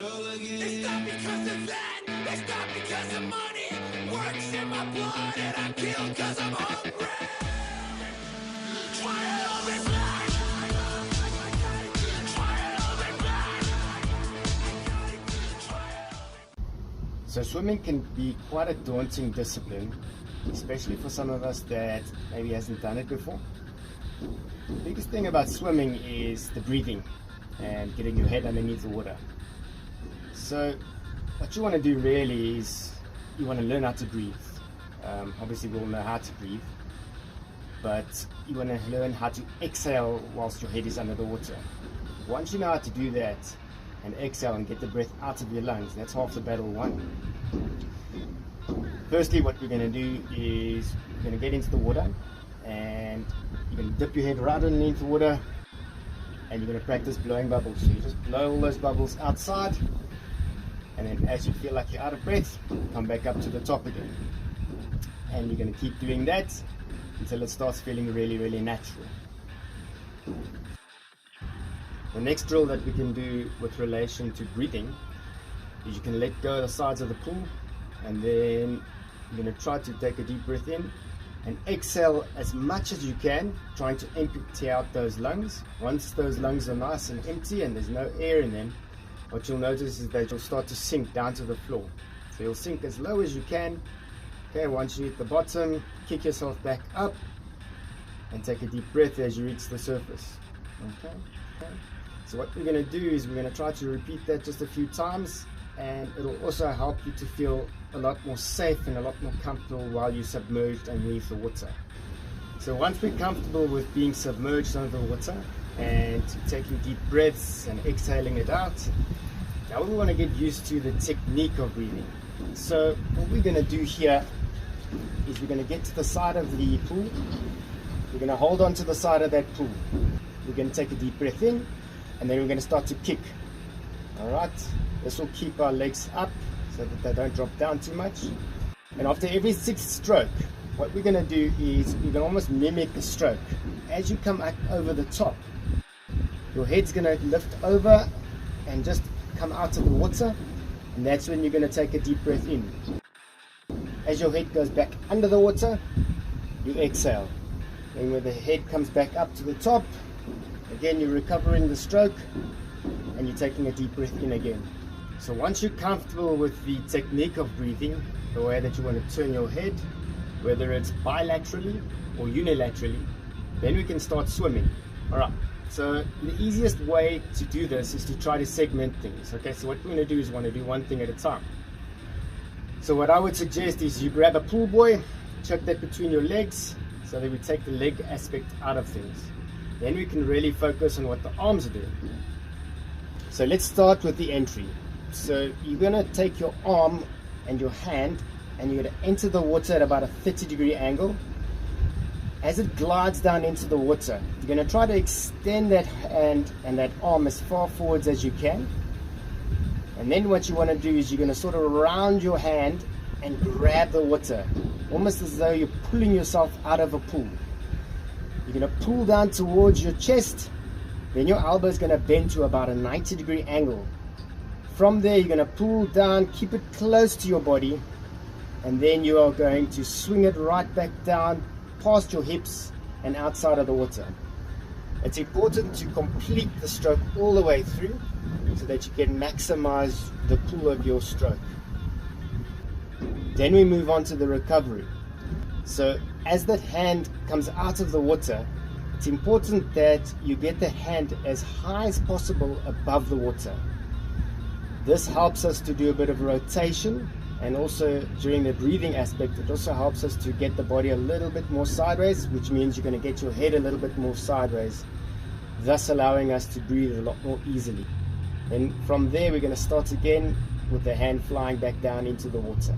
It's not because of that, it's not because of money. Works in my blood and I kill because I'm hungry. Try it all be black. Try it all be black. So swimming can be quite a daunting discipline, especially for some of us that maybe hasn't done it before. The biggest thing about swimming is the breathing and getting your head underneath the water. So what you want to do really is you want to learn how to breathe. Obviously we all know how to breathe, but you want to learn how to exhale whilst your head is under the water. Once you know how to do that and exhale and get the breath out of your lungs, that's half the battle won. Firstly, what we're going to do is we're going to get into the water and you're going to dip your head right underneath the water and you're going to practice blowing bubbles. So you just blow all those bubbles outside, and then as you feel like you're out of breath, come back up to the top again. And you're going to keep doing that until it starts feeling really, really natural. The next drill that we can do with relation to breathing is you can let go of the sides of the pool, and then you're going to try to take a deep breath in and exhale as much as you can, trying to empty out those lungs. Once those lungs are nice and empty and there's no air in them, what you'll notice is that you'll start to sink down to the floor. So you'll sink as low as you can. Okay, once you hit the bottom, kick yourself back up and take a deep breath as you reach the surface. Okay. So what we're going to do is we're going to try to repeat that just a few times, and it'll also help you to feel a lot more safe and a lot more comfortable while you're submerged underneath the water. So once we're comfortable with being submerged under the water and taking deep breaths and exhaling it out, now we want to get used to the technique of breathing. So what we're going to do here is we're going to get to the side of the pool. We're going to hold on to the side of that pool. We're going to take a deep breath in, and then we're going to start to kick. Alright, this will keep our legs up so that they don't drop down too much. And after every sixth stroke, what we're going to do is we're going to almost mimic the stroke. As you come up over the top, your head's going to lift over and just come out of the water, and that's when you're going to take a deep breath in. As your head goes back under the water, you exhale. And when the head comes back up to the top, again you're recovering the stroke and you're taking a deep breath in again. So once you're comfortable with the technique of breathing, the way that you want to turn your head, whether it's bilaterally or unilaterally, then we can start swimming. Alright, so the easiest way to do this is to try to segment things. Okay, so what we're going to do is want to do one thing at a time. So what I would suggest is you grab a pool buoy, chuck that between your legs so that we take the leg aspect out of things. Then we can really focus on what the arms are doing. So let's start with the entry. So you're going to take your arm and your hand and you're going to enter the water at about a 30-degree angle. As it glides down into the water, you're going to try to extend that hand and that arm as far forwards as you can. And then what you want to do is you're going to sort of round your hand and grab the water, almost as though you're pulling yourself out of a pool. You're going to pull down towards your chest, then your elbow is going to bend to about a 90-degree angle. From there you're going to pull down, keep it close to your body, and then you are going to swing it right back down past your hips and outside of the water. It's important to complete the stroke all the way through so that you can maximize the pull of your stroke. Then we move on to the recovery. So as that hand comes out of the water, it's important that you get the hand as high as possible above the water. This helps us to do a bit of rotation, and also during the breathing aspect it also helps us to get the body a little bit more sideways, which means you're going to get your head a little bit more sideways, thus allowing us to breathe a lot more easily. And from there we're going to start again with the hand flying back down into the water.